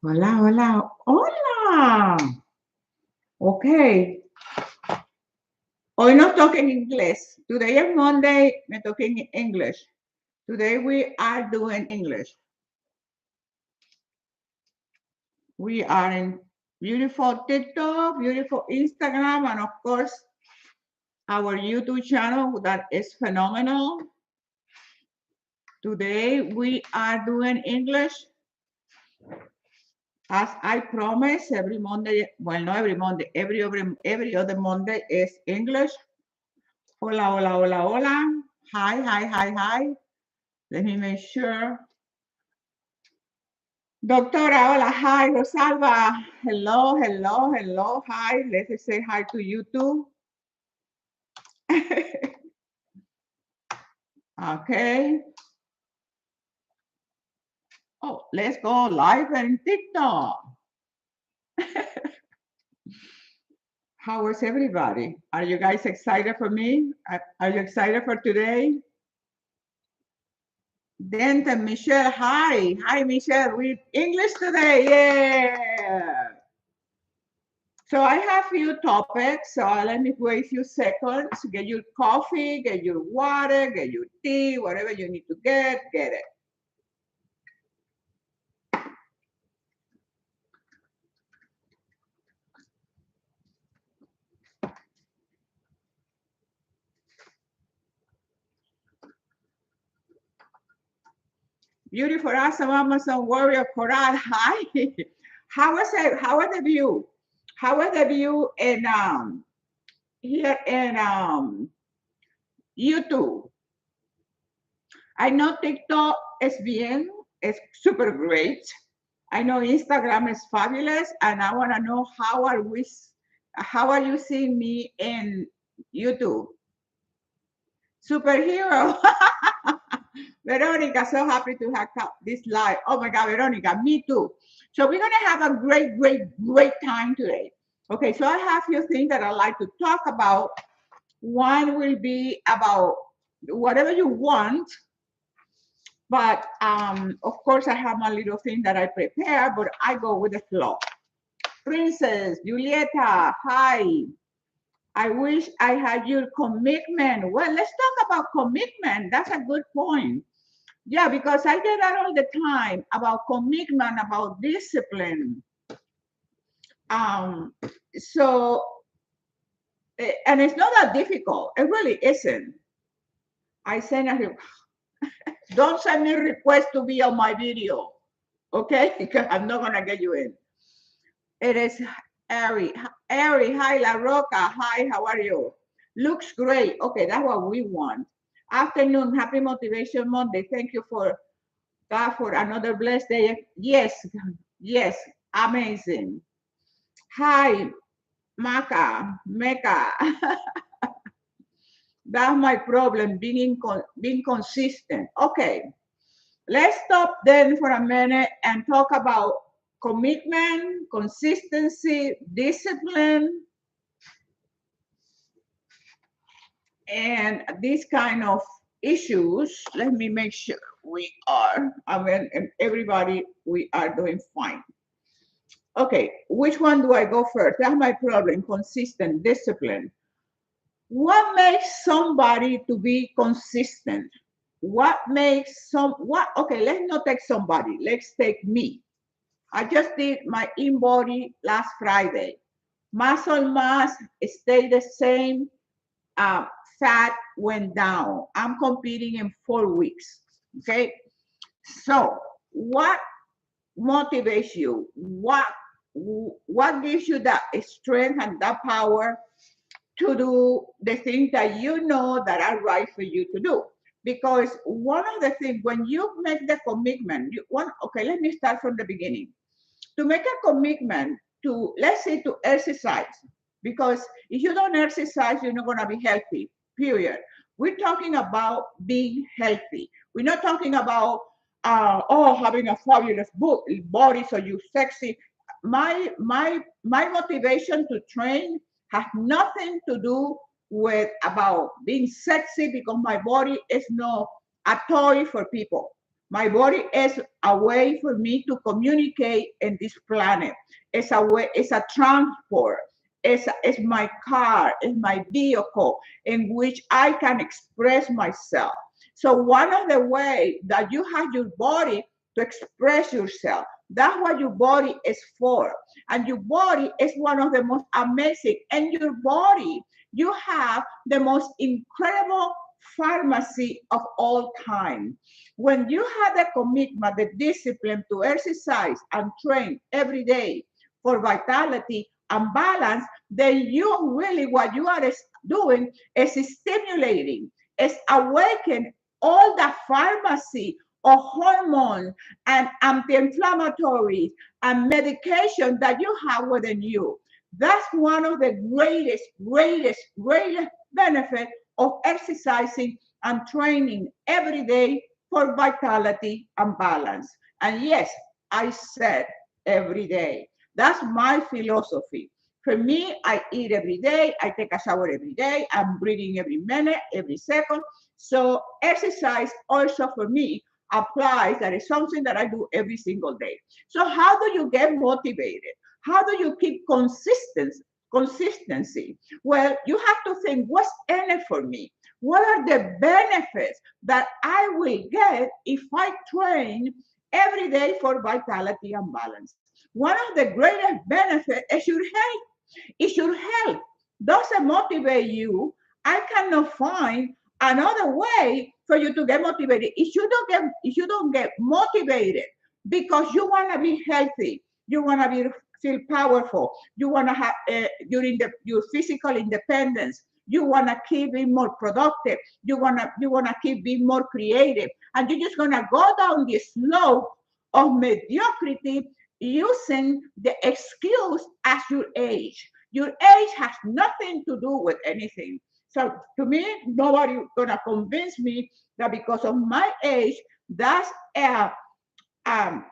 Hola, hola, hola. Okay. Hoy no talking English. Today is Monday. Me talking English. Today we are doing English. We are in beautiful TikTok, beautiful Instagram, and of course our YouTube channel that is phenomenal. Today we are doing English as I promised every Monday. Well, not every Monday. Every other Monday is English. Hola, hola, hola, hola. Hi, hi, hi, hi. Let me make sure. Doctora, hola, hi, Rosalba. Hello, hello, hello, hi. Let's say hi to you too. Okay. Oh, let's go live in TikTok. How is everybody? Are you guys excited for me? Are you excited for today? Denton, Michelle, hi. Hi, Michelle. We English today. Yeah. So I have few topics. So let me wait a few seconds. Get your coffee, get your water, get your tea, whatever you need to get it. Beautiful, awesome, Amazon warrior, Coral. Hi. How is it? How is the view? How is the view in here in YouTube? I know TikTok is bien, is super great. I know Instagram is fabulous, and I want to know how are you seeing me in YouTube? Superhero. Veronica, so happy to have this live. Oh my God, Veronica, me too. So we're gonna have a great, great, great time today. Okay, so I have a few things that I'd like to talk about. One will be about whatever you want, but of course I have my little thing that I prepare, but I go with the flow. Princess Julieta, hi. I wish I had your commitment. Well, let's talk about commitment. That's a good point. Yeah, because I get that all the time about commitment, about discipline. Um, so, and it's not that difficult. It really isn't. I send a don't send me request to be on my video, okay? Because I'm not gonna get you in. It is Ari. Ari, hi, La Roca. Hi, how are you? Looks great. Okay, that's what we want. Afternoon, happy Motivation Monday. Thank you for God for another blessed day. Yes, yes, amazing. Hi, Mecca. That's my problem, being consistent. Okay, let's stop then for a minute and talk about commitment, consistency, discipline, and these kind of issues. Let me make sure I mean, and everybody, we are doing fine. Okay, which one do I go first? That's my problem, consistent, discipline. What makes somebody to be consistent? Okay, let's not take somebody, let's take me. I just did my in-body last Friday. Muscle mass stayed the same, uh, fat went down. I'm competing in 4 weeks, okay? So what motivates you? What gives you that strength and that power to do the things that you know that are right for you to do? Because one of the things when you make the commitment, okay, let me start from the beginning. To make a commitment to, let's say, to exercise, because if you don't exercise, you're not going to be healthy, period. We're talking about being healthy. We're not talking about having a fabulous body so you're sexy. My motivation to train has nothing to do with about being sexy, because my body is not a toy for people. My body is a way for me to communicate in this planet. It's a way, it's a transport. It's my car, it's my vehicle in which I can express myself. So one of the ways that you have your body to express yourself, that's what your body is for. And your body is one of the most amazing. And your body, you have the most incredible pharmacy of all time. When you have the commitment, the discipline to exercise and train every day for vitality and balance, then you really, what you are doing is stimulating, is awakening all the pharmacy of hormones and anti-inflammatories and medication that you have within you. That's one of the greatest benefits of exercising and training every day for vitality and balance. And yes, I said every day. That's my philosophy. For me, I eat every day, I take a shower every day, I'm breathing every minute, every second. So exercise also for me applies. That is something that I do every single day. So how do you get motivated? How do you keep consistency? Well, you have to think, what's in it for me? What are the benefits that I will get if I train every day for vitality and balance? One of the greatest benefits is your health. If your health doesn't motivate you, I cannot find another way for you to get motivated. If you don't get motivated because you want to be healthy, you want to be feel powerful, you want to have your physical independence, you want to keep being more productive, you want to keep being more creative, and you're just going to go down the slope of mediocrity using the excuse as your age. Your age has nothing to do with anything. So to me, nobody gonna convince me that because of my age, that's um,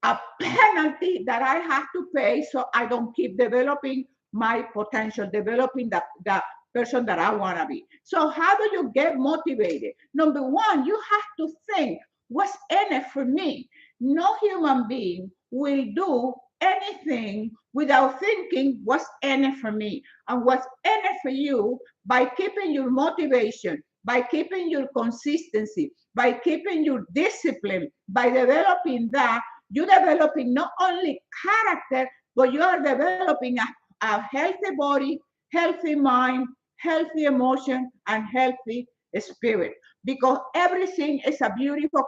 a penalty that I have to pay so I don't keep developing my potential, developing the person that I want to be. So how do you get motivated? Number one, you have to think, what's in it for me? No human being will do anything without thinking what's in it for me and what's in it for you by keeping your motivation, by keeping your consistency, by keeping your discipline, by developing that. You're developing not only character, but you are developing a healthy body, healthy mind, healthy emotion, and healthy spirit. Because everything is a beautiful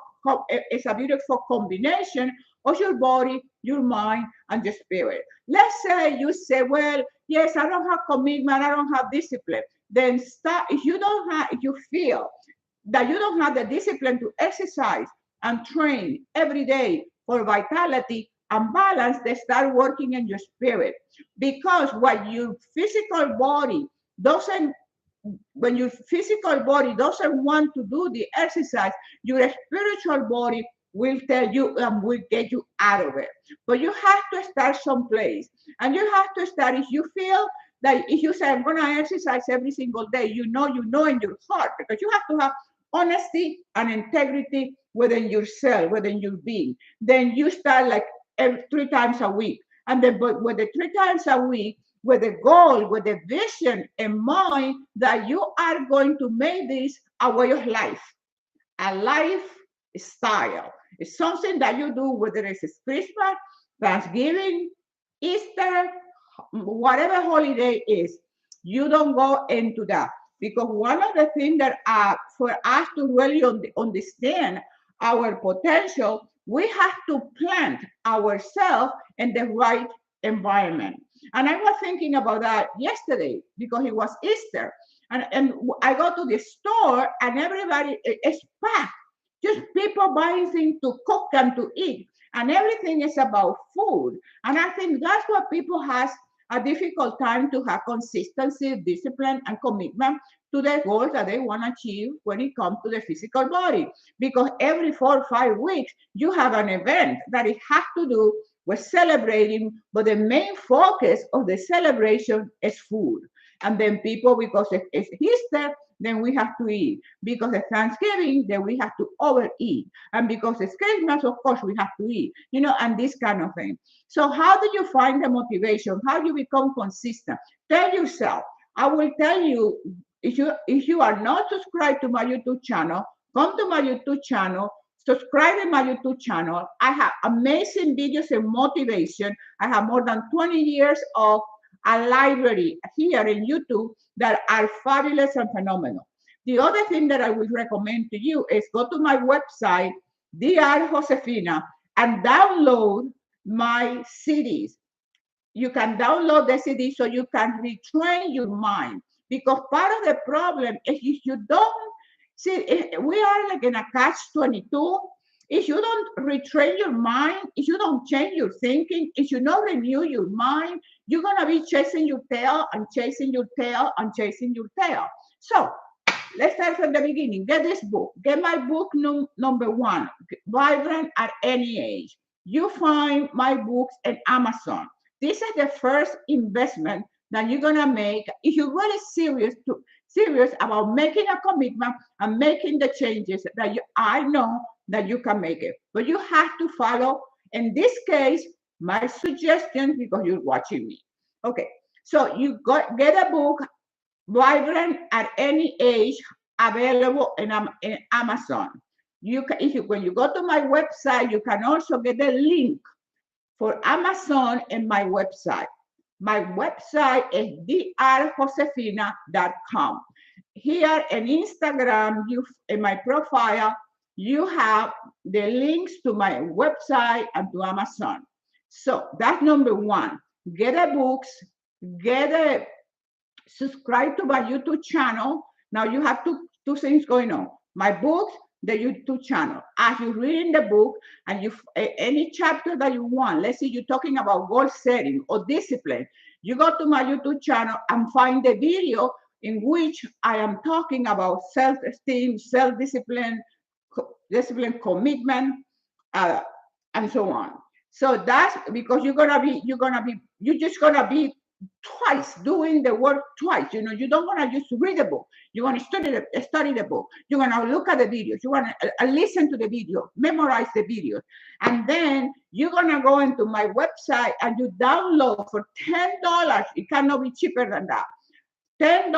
combination of your body, your mind, and your spirit. Let's say you say, well, yes, I don't have commitment, I don't have discipline. Then start. If you feel that you don't have the discipline to exercise and train every day for vitality and balance, they start working in your spirit. Because what your physical body doesn't when your physical body doesn't want to do the exercise, your spiritual body will tell you and will get you out of it. But you have to start someplace. And you have to start if you feel that if you say, I'm going to exercise every single day, you know in your heart, because you have to have honesty and integrity within yourself, within your being. Then you start like 3 times a week. And then, but with the 3 times a week, with a goal, with a vision in mind that you are going to make this a way of life, a lifestyle. It's something that you do, whether it's Christmas, Thanksgiving, Easter, whatever holiday is. You don't go into that because one of the things that for us to really understand our potential, we have to plant ourselves in the right environment. And I was thinking about that yesterday because it was Easter. And I go to the store and everybody is packed. Just people buying things to cook and to eat. And everything is about food. And I think that's what people has a difficult time to have consistency, discipline, and commitment to the goals that they want to achieve when it comes to the physical body. Because every 4 or 5 weeks, you have an event that it has to do with celebrating, but the main focus of the celebration is food. And then people, because it's Easter, then we have to eat. Because of Thanksgiving, then we have to overeat. And because it's Christmas, of course, we have to eat, and this kind of thing. So how do you find the motivation? How do you become consistent? Tell yourself, I will tell you, if you are not subscribed to my YouTube channel, come to my YouTube channel, subscribe to my YouTube channel. I have amazing videos and motivation. I have more than 20 years of a library here in YouTube that are fabulous and phenomenal. The other thing that I would recommend to you is go to my website, Dr. Josefina, and download my CDs. You can download the CD so you can retrain your mind. Because part of the problem is if you don't see, we are like in a catch 22. If you don't retrain your mind, if you don't change your thinking, if you don't renew your mind, you're gonna be chasing your tail and chasing your tail and chasing your tail. So let's start from the beginning. Get this book. Get my book number one, Vibrant at Any Age. You find my books at Amazon. This is the first investment that you're gonna make if you're really serious about making a commitment and making the changes that I know that you can make it. But you have to follow, in this case, my suggestions because you're watching me. Okay, so get a book, Vibrant at Any Age, available in Amazon. When you go to my website, you can also get the link for Amazon in my website. My website is drjosefina.com. Here in Instagram, in my profile, you have the links to my website and to Amazon. So that's number one. Get the books, subscribe to my YouTube channel. Now you have two things going on. My books, the YouTube channel. As you're reading the book and any chapter that you want, let's say you're talking about goal setting or discipline, you go to my YouTube channel and find the video in which I am talking about self-esteem, self-discipline, commitment, and so on. So that's because you're just gonna be twice doing the work twice. You don't want to just read the book. You want to study the book. You want to look at the videos. You want to listen to the video, memorize the videos, and then you're gonna go into my website and you download for $10. It cannot be cheaper than that. $10,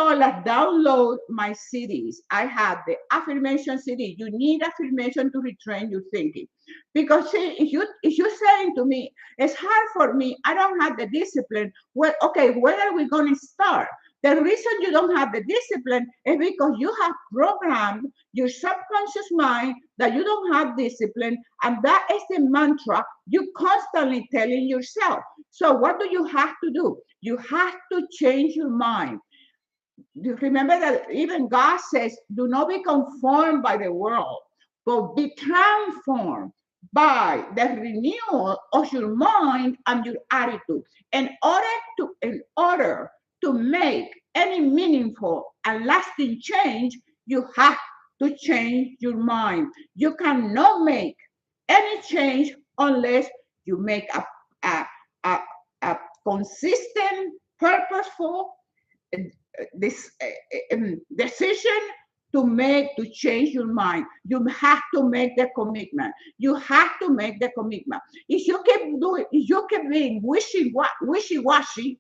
download my CDs. I have the affirmation CD. You need affirmation to retrain your thinking. Because see, if you're saying to me, it's hard for me, I don't have the discipline. Well, okay, where are we going to start? The reason you don't have the discipline is because you have programmed your subconscious mind that you don't have discipline, and that is the mantra you constantly telling yourself. So what do you have to do? You have to change your mind. Remember that even God says, do not be conformed by the world, but be transformed by the renewal of your mind and your attitude. In order to make any meaningful and lasting change, you have to change your mind. You cannot make any change unless you make a consistent, purposeful this decision to change your mind. You have to make the commitment. You have to make the commitment. If you keep being wishy-washy, wishy-washy.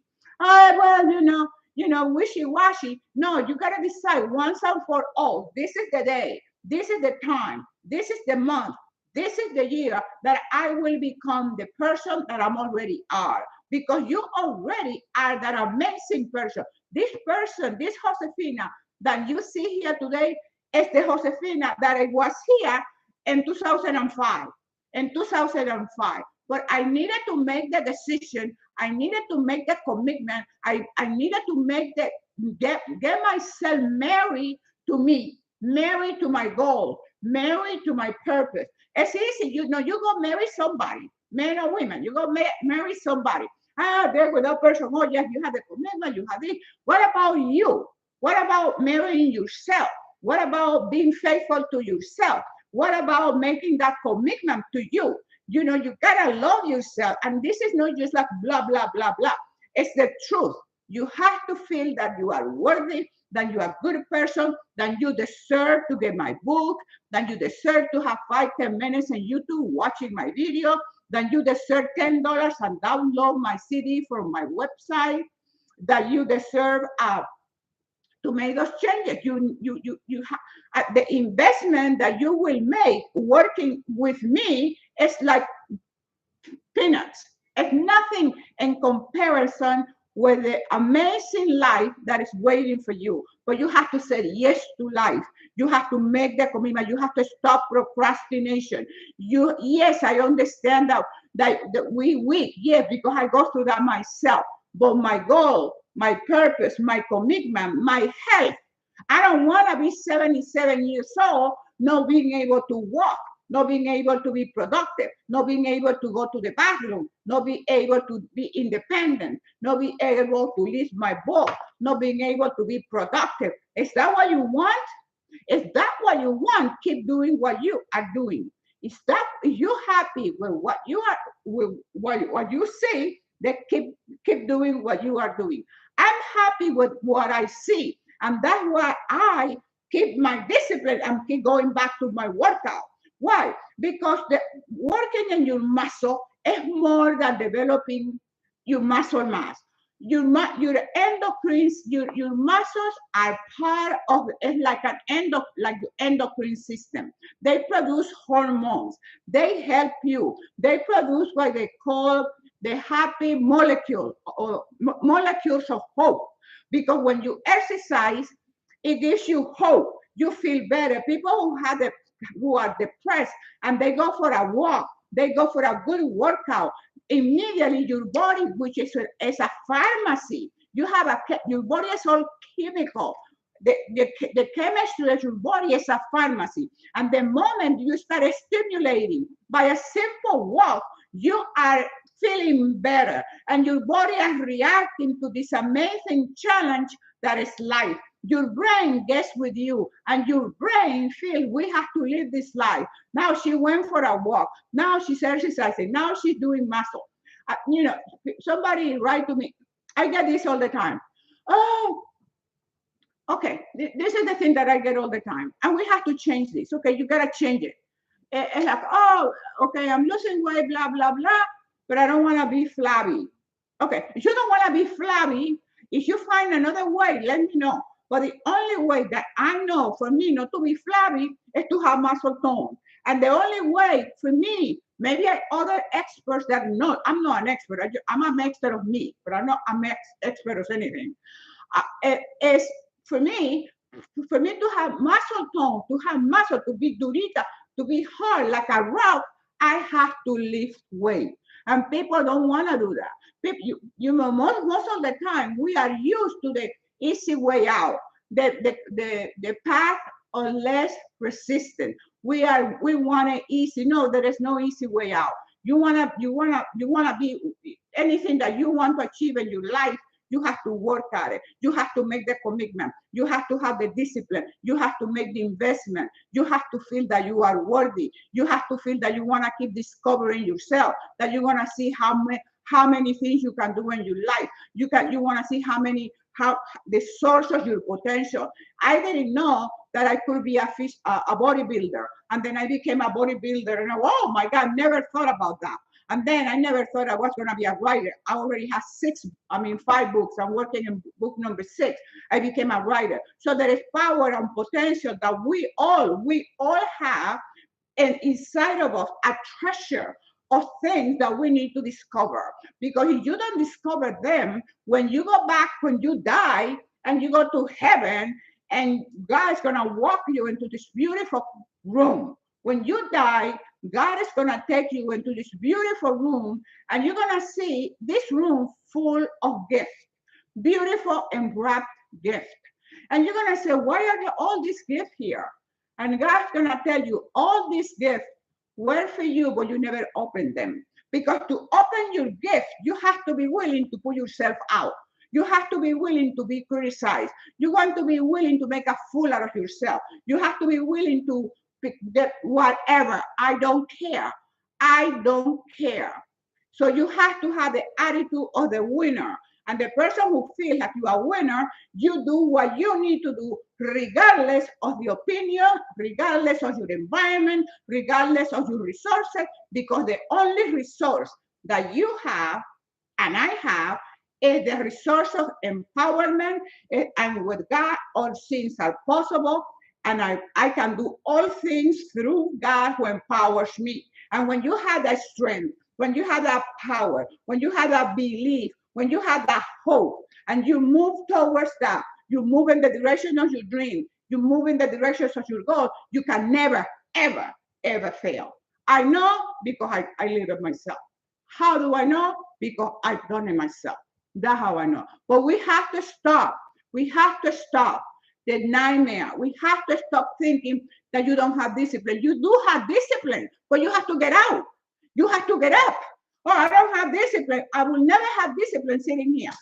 No, you gotta decide once and for all. This is the day. This is the time. This is the month. This is the year that I will become the person that I'm already are. Because you already are that amazing person. This person, this Josefina that you see here today is the Josefina that I was here in 2005. In 2005. But I needed to make the decision. I needed to make the commitment. I needed to get myself married to me, married to my goal, married to my purpose. It's easy, you go marry somebody, men or women, you go marry somebody. There with that person, oh yes, you have the commitment, you have this. What about you? What about marrying yourself? What about being faithful to yourself? What about making that commitment to you? You gotta love yourself. And this is not just like blah, blah, blah, blah. It's the truth. You have to feel that you are worthy. that you're a good person, that you deserve to get my book, that you deserve to have 5-10 minutes on YouTube watching my video, that you deserve $10 and download my CD from my website, that you deserve to make those changes. The investment that you will make working with me is like peanuts. It's nothing in comparison with the amazing life that is waiting for you. But you have to say yes to life. You have to make the commitment. You have to stop procrastination. Yes, I understand that we weak. Yes, because I go through that myself. But my goal, my purpose, my commitment, my health. I don't want to be 77 years old, not being able to walk, not being able to be productive, not being able to go to the bathroom, not being able to be independent, not being able to lift my boat, not being able to be productive. Is that what you want? Is that what you want? Keep doing what you are doing. Is you happy with what you are with what you see? Then keep doing what you are doing. I'm happy with what I see, and that's why I keep my discipline and keep going back to my workout. Why? Because the working in your muscle is more than developing your muscle mass. Your endocrines, your muscles are part of it's like like the endocrine system. They produce hormones. They help you. They produce what they call the happy molecule or molecules of hope. Because when you exercise, it gives you hope. You feel better. People who are depressed and they go for a walk, they go for a good workout, immediately your body, which is a pharmacy, your body is all chemical. The chemistry of your body is a pharmacy. And the moment you start stimulating by a simple walk, you are feeling better. And your body is reacting to this amazing challenge that is life. Your brain gets with you, and your brain feels we have to live this life. Now she went for a walk. Now she's exercising. Now she's doing muscle. Somebody write to me. I get this all the time. Oh, okay. This is the thing that I get all the time, and we have to change this. Okay, you gotta change it. It's like, oh, okay, I'm losing weight, blah blah blah, but I don't want to be flabby. Okay, if you don't want to be flabby, if you find another way, let me know. But the only way that I know for me not to be flabby is to have muscle tone. And the only way for me, maybe other experts that know, I'm not an expert, I'm an expert of me, but I'm not an expert of anything. Is for me to have muscle tone, to have muscle, to be durita, to be hard like a rock, I have to lift weight. And people don't want to do that. People, most of the time, we are used to the easy way out, the path of less resistance. We want it easy. No, there is no easy way out. You wanna be anything that you want to achieve in your life. You have to work at it. You have to make the commitment. You have to have the discipline. You have to make the investment. You have to feel that you are worthy. You have to feel that you want to keep discovering yourself, that you want to see how many things you can do in your life. You want to see how the source of your potential. I didn't know that I could be a bodybuilder. And then I became a bodybuilder and oh my God, never thought about that. And then I never thought I was going to be a writer. I already have 5 books. I'm working on book number 6. I became a writer. So there is power and potential that we all have, and inside of us, a treasure of things that we need to discover. Because if you don't discover them, when you go back, when you die, and you go to heaven, and God is going to walk you into this beautiful room. When you die, God is going to take you into this beautiful room, and you're going to see this room full of gifts, beautiful and wrapped gifts. And you're going to say, why are there all these gifts here? And God's going to tell you, all these gifts were for you, but you never opened them. Because to open your gift, you have to be willing to put yourself out. You have to be willing to be criticized. You want to be willing to make a fool out of yourself. You have to be willing to get whatever. I don't care. I don't care. So you have to have the attitude of the winner. And the person who feels like you are a winner, you do what you need to do, regardless of the opinion, regardless of your environment, regardless of your resources, because the only resource that you have and I have is the resource of empowerment. And with God, all things are possible. And I can do all things through God who empowers me. And when you have that strength, when you have that power, when you have that belief, when you have that hope, and you move towards that, you move in the direction of your dream, you move in the direction of your goal, you can never, ever, ever fail. I know because I live it myself. How do I know? Because I've done it myself. That's how I know. But we have to stop. We have to stop the nightmare. We have to stop thinking that you don't have discipline. You do have discipline, but you have to get out. You have to get up. Oh, I don't have discipline. I will never have discipline sitting here.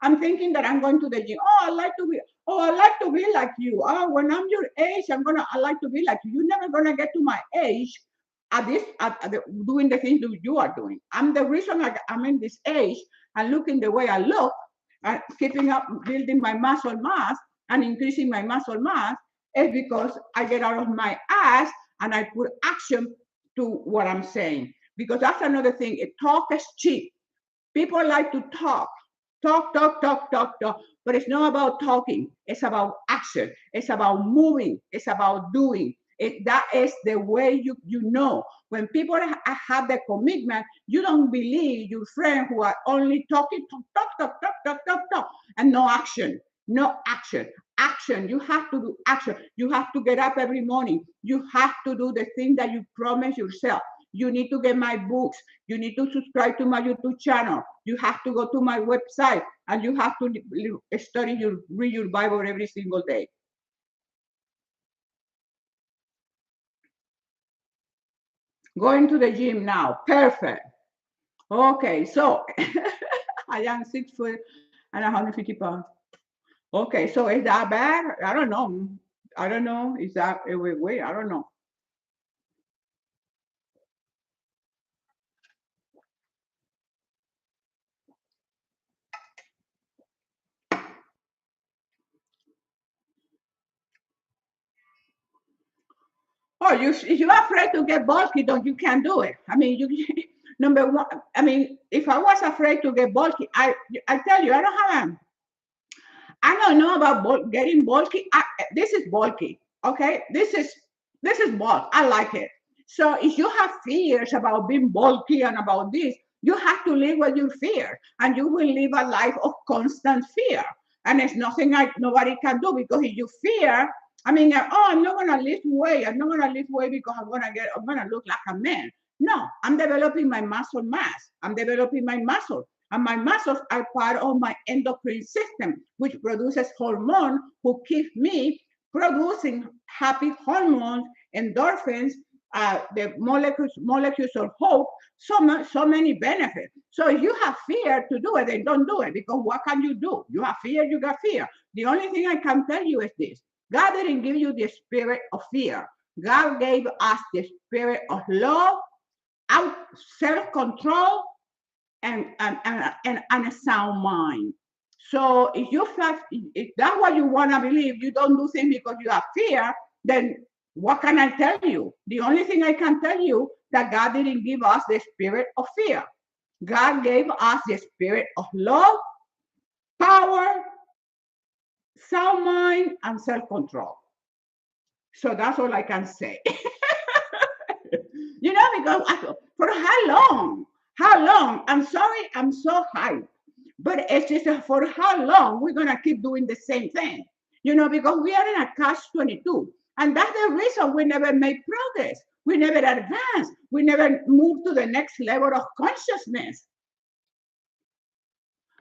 I'm thinking that I'm going to the gym. Oh, I like to be. Oh, I like to be like you. Oh, when I'm your age, I like to be like you. You're never gonna get to my age doing the things that you are doing. I'm the reason I'm in this age and looking the way I look, and keeping up, building my muscle mass and increasing my muscle mass is because I get out of my ass and I put action to what I'm saying. Because that's another thing. Talk is cheap. People like to talk. Talk, talk, talk, talk, talk. But it's not about talking. It's about action. It's about moving. It's about doing. That is the way you know. When people have the commitment, you don't believe your friend who are only talking, talk, talk, talk, talk, talk, talk, talk, and no action. No action. Action. You have to do action. You have to get up every morning. You have to do the thing that you promise yourself. You need to get my books. You need to subscribe to my YouTube channel. You have to go to my website and you have to read your Bible every single day. Going to the gym now. Perfect. Okay, so I am 6 foot and 150 pounds. Okay, so is that bad? I don't know. I don't know. Is that wait? I don't know. Oh, if you're afraid to get bulky, don't you can't do it. I mean, you number one. I mean, if I was afraid to get bulky, I tell you, I don't know about getting bulky. This is bulky, okay? This is bulk. I like it. So if you have fears about being bulky and about this, you have to live with your fear, and you will live a life of constant fear. And it's nothing like nobody can do because if you fear, I mean, oh, I'm not gonna lift weight. I'm not gonna lift weight because I'm gonna look like a man. No, I'm developing my muscle mass. I'm developing my muscle. And my muscles are part of my endocrine system, which produces hormones who keep me producing happy hormones, endorphins, the molecules of hope, so many benefits. So if you have fear to do it, then don't do it because what can you do? You have fear, you got fear. The only thing I can tell you is this: God didn't give you the spirit of fear. God gave us the spirit of love, self-control, and a sound mind. So if that's what you want to believe, you don't do things because you have fear, then what can I tell you? The only thing I can tell you that God didn't give us the spirit of fear. God gave us the spirit of love, power, sound mind, and self-control. So that's all I can say. Because for how long? How long? I'm sorry, I'm so hyped. But it's just for how long we're gonna keep doing the same thing, because we are in a catch 22, and that's the reason we never make progress. We never advance. We never move to the next level of consciousness.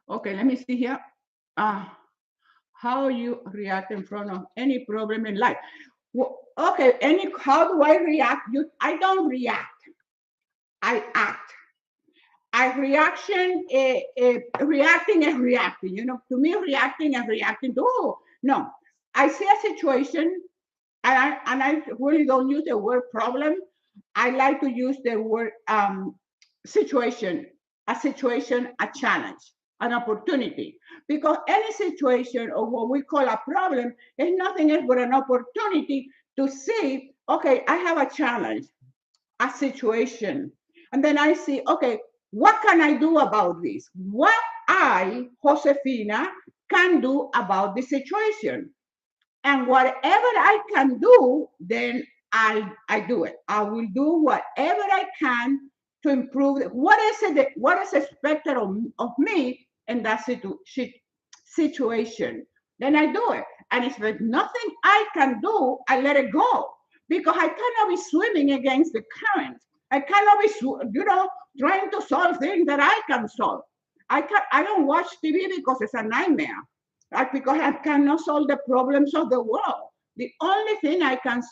Okay, let me see here. Uh, how you react in front of any problem in life? Well, okay, how do I react? I don't react. I act. Reacting is reacting. To me, reacting is reacting to, oh, no. I see a situation, and I really don't use the word problem. I like to use the word situation, a challenge. an opportunity, because any situation or what we call a problem is nothing else but an opportunity to see, okay, I have a challenge, a situation, and then I see, okay, what can I do about this? What I, Josefina, can do about the situation? And whatever I can do, then I do it. I will do whatever I can to improve it. What is expected of me in that situation? Then I do it. And if there's nothing I can do, I let it go, because I cannot be swimming against the current. I cannot be, trying to solve things that I can solve. I don't watch TV because it's a nightmare, right? Because I cannot solve the problems of the world. The only thing I can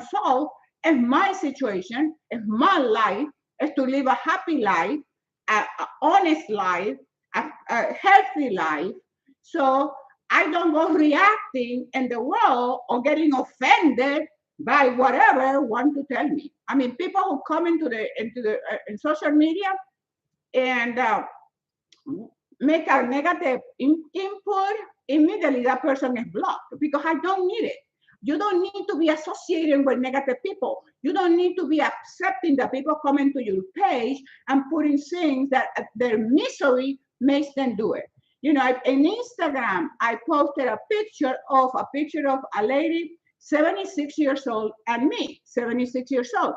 solve is my situation, is my life, is to live a happy life, a honest life, a healthy life. So I don't go reacting in the world or getting offended by whatever want to tell me. I mean, people who come into the in social media and make a negative input, immediately that person is blocked, because I don't need it. You don't need to be associating with negative people. You don't need to be accepting that people coming to your page and putting things that their misery makes them do it. In Instagram, I posted a picture of a lady, 76 years old, and me, 76 years old.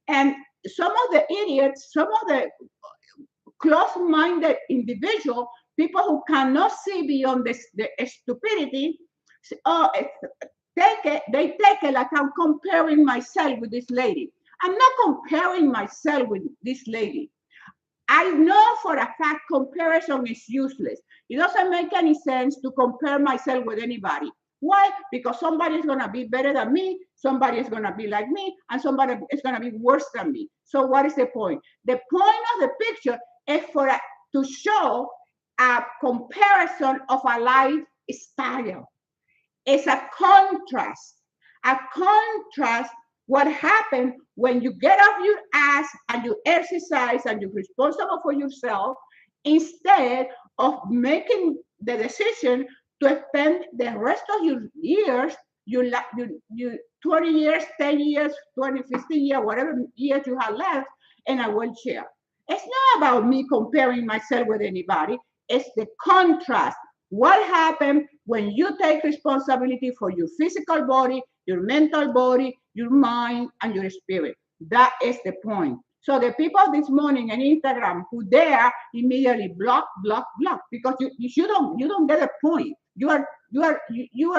And some of the idiots, some of the close-minded individual, people who cannot see beyond the stupidity, oh, they take it like I'm comparing myself with this lady. I'm not comparing myself with this lady. I know for a fact comparison is useless. It doesn't make any sense to compare myself with anybody. Why? Because somebody is going to be better than me, somebody is going to be like me, and somebody is going to be worse than me. So what is the point? The point of the picture is to show a comparison of a lifestyle. It's a contrast. A contrast. What happens when you get off your ass and you exercise and you're responsible for yourself, instead of making the decision to spend the rest of your years, your 20 years, 10 years, 20, 15 years, whatever years you have left in a wheelchair. It's not about me comparing myself with anybody. It's the contrast. What happens when you take responsibility for your physical body, your mental body, your mind, and your spirit? That is the point. So the people this morning on Instagram who dare immediately block, because you don't get a point. You are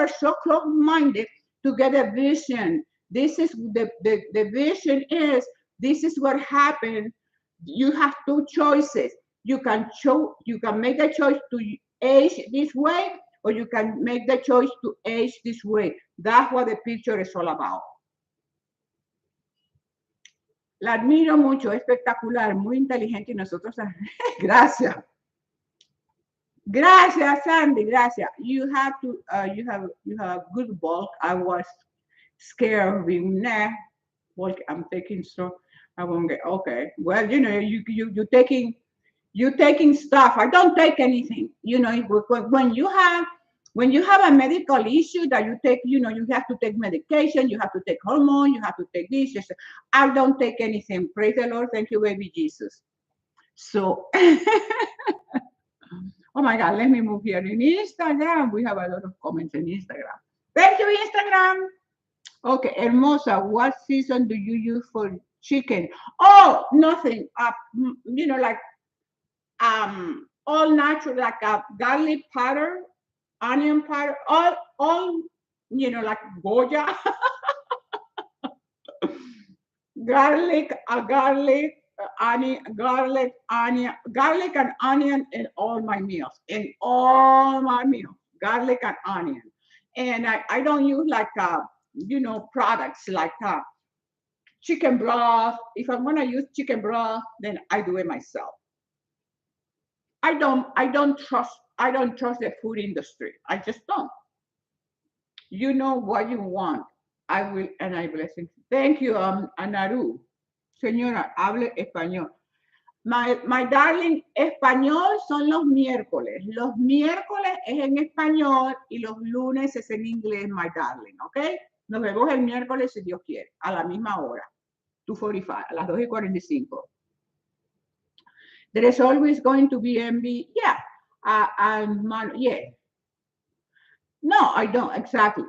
so close-minded to get a vision. This is the vision is, this is what happened. You have two choices. You can make a choice to age this way, or you can make the choice to age this way. That's what the picture is all about. La admiro mucho, espectacular, muy inteligente, y nosotros, gracias. Gracias, Sandy, gracias. You have good bulk. I was scared of being bulk. I'm taking, so I won't get, okay. Well, you're taking stuff. I don't take anything. When you have a medical issue that you take, you have to take medication, you have to take hormone, you have to take this. I don't take anything. Praise the Lord. Thank you, baby Jesus. So, oh my God, let me move here. In Instagram, we have a lot of comments in Instagram. Thank you, Instagram. Okay, Hermosa, what season do you use for chicken? Oh, nothing. Like all natural, like a garlic powder, onion powder, all like Goya, garlic, garlic and onion in all my meals. Garlic and onion. And I don't use like products like chicken broth. If I'm gonna use chicken broth, then I do it myself. I don't trust the food industry. I just don't. You know what you want. I will, and I bless you. Thank you, Anaru. Señora, hable español. My darling, español son los miércoles. Los miércoles es en español y los lunes es en inglés, my darling, ¿ok? Nos vemos el miércoles si Dios quiere, a la misma hora, 2:45, a las 2:45. There is always going to be envy. Yeah, yeah. No, I don't, exactly.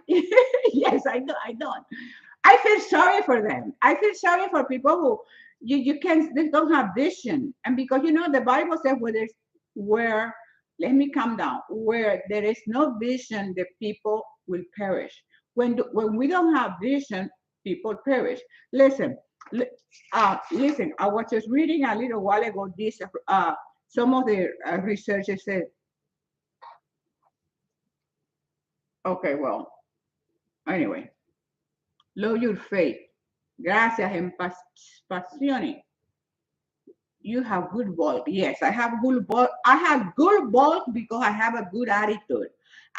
Yes, I don't. I feel sorry for them. I feel sorry for people who you can't, they don't have vision. And because the Bible says where let me calm down, where there is no vision, the people will perish. When we don't have vision, people perish. Listen, listen. I was just reading a little while ago. This some of the researchers said, okay, well, anyway, love your faith. Gracias en pasiones. You have good bulk. Yes, I have good bulk. I have good bulk because I have a good attitude.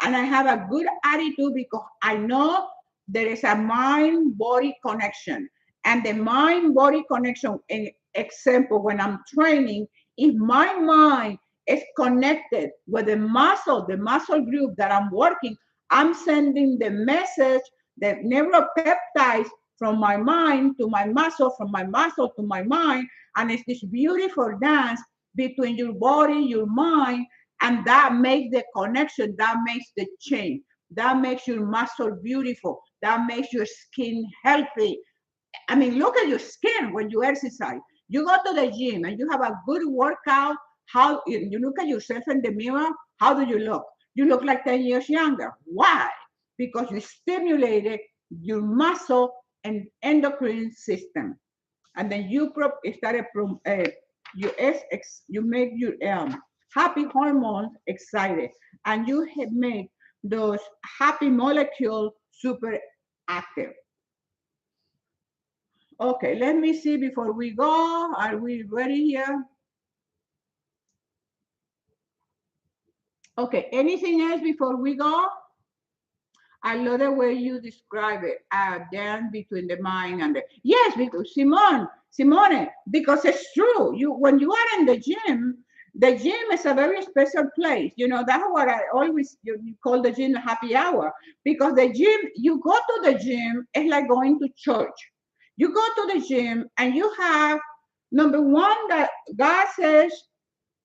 And I have a good attitude because I know there is a mind-body connection. And the mind-body connection, in example, when I'm training, if my mind is connected with the muscle group that I'm working, I'm sending the message, the neuropeptides from my mind to my muscle, from my muscle to my mind, and it's this beautiful dance between your body, your mind, and that makes the connection, that makes the change, that makes your muscle beautiful, that makes your skin healthy. I mean, look at your skin when you exercise. You go to the gym and you have a good workout. How you look at yourself in the mirror, how do you look? You look like 10 years younger. Why? Because you stimulated your muscle and endocrine system, and then you started you make your happy hormones excited, and you make those happy molecules super active. Okay, let me see before we go. Are we ready here? Okay, anything else before we go? I love the way you describe it, dance between the mind and the, yes, because Simone, because it's true. When you are in the gym is a very special place. That's what I always you call the gym a happy hour, because the gym, you go to the gym, it's like going to church. You go to the gym and you have, number one, that God says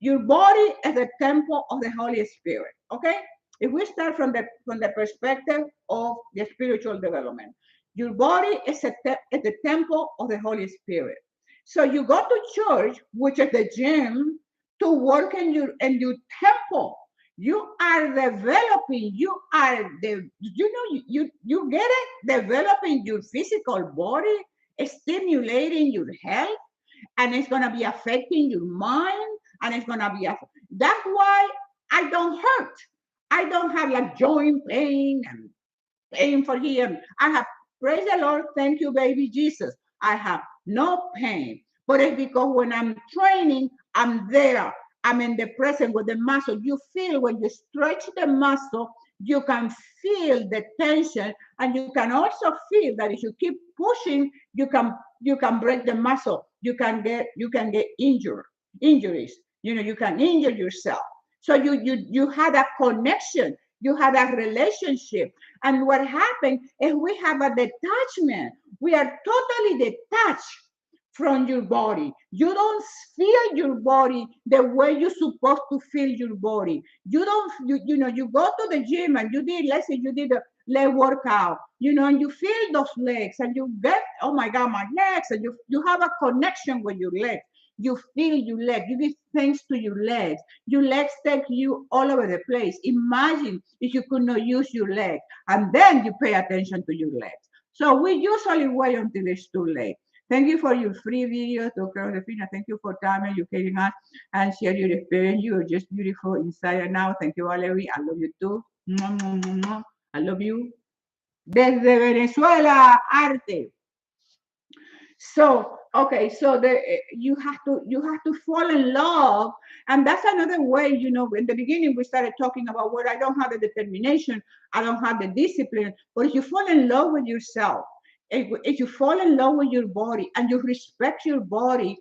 your body is a temple of the Holy Spirit. Okay? If we start from the perspective of the spiritual development, your body is the temple of the Holy Spirit. So you go to church, which is the gym, to work in your temple. You are developing. You are you get it, developing your physical body, stimulating your health, and it's gonna be affecting your mind, and it's gonna be. That's why I don't hurt. I don't have like joint pain and pain for here. I have, praise the Lord, thank you, baby Jesus. I have no pain. But it's because when I'm training, I'm there. I'm in the present with the muscle. You feel when you stretch the muscle, you can feel the tension, and you can also feel that if you keep pushing, you can break the muscle. You can get injuries. You can injure yourself. So you had a connection, you had a relationship. And what happened is we have a detachment. We are totally detached from your body. You don't feel your body the way you're supposed to feel your body. You don't, you go to the gym and let's say you did a leg workout, and you feel those legs and you get, oh my God, my legs, and you have a connection with your legs. You feel your leg. You give thanks to your legs. Your legs take you all over the place. Imagine if you could not use your leg, and then you pay attention to your legs. So we usually wait until it's too late. Thank you for your free videos, Dr. Josefina. Thank you for time educating us and share your experience. You are just beautiful inside and out. Thank you, Valerie. I love you too. I love you. Desde Venezuela, arte. So okay, so you have to fall in love, and that's another way. In the beginning we started talking about where I don't have the determination, I don't have the discipline. But if you fall in love with yourself, if you fall in love with your body and you respect your body,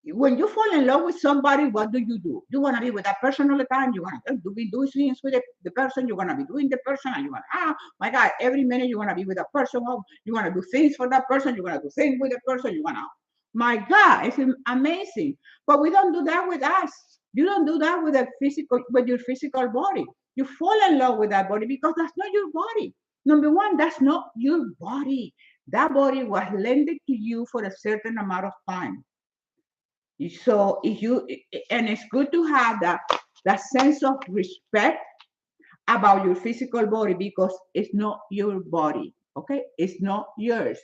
when you fall in love with somebody, what do? You want to be with that person all the time. You want to be doing things with the person. You want to be doing the person, and you want, my God, every minute you want to be with that person. Oh, you want to do things for that person. You want to do things with the person. You want to, my God, it's amazing. But we don't do that with us. You don't do that with a physical, with your physical body. You fall in love with that body because that's not your body. Number one, that's not your body. That body was lended to you for a certain amount of time. So if you, and it's good to have that sense of respect about your physical body because it's not your body. Okay, it's not yours.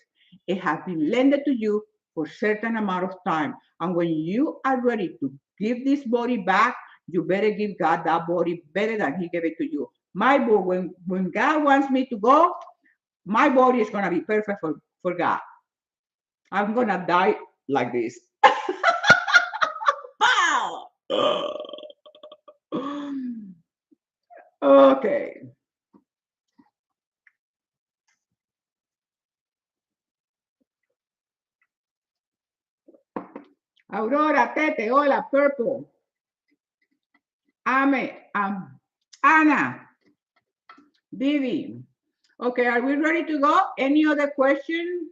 It has been lended to you for a certain amount of time, and when you are ready to give this body back, you better give God that body better than He gave it to you. My body, when God wants me to go, my body is gonna be perfect for God. I'm gonna die like this. Pow! Okay. Aurora, Tete, hola, Purple. Ame, Anna, Vivi. Okay, are we ready to go? Any other question?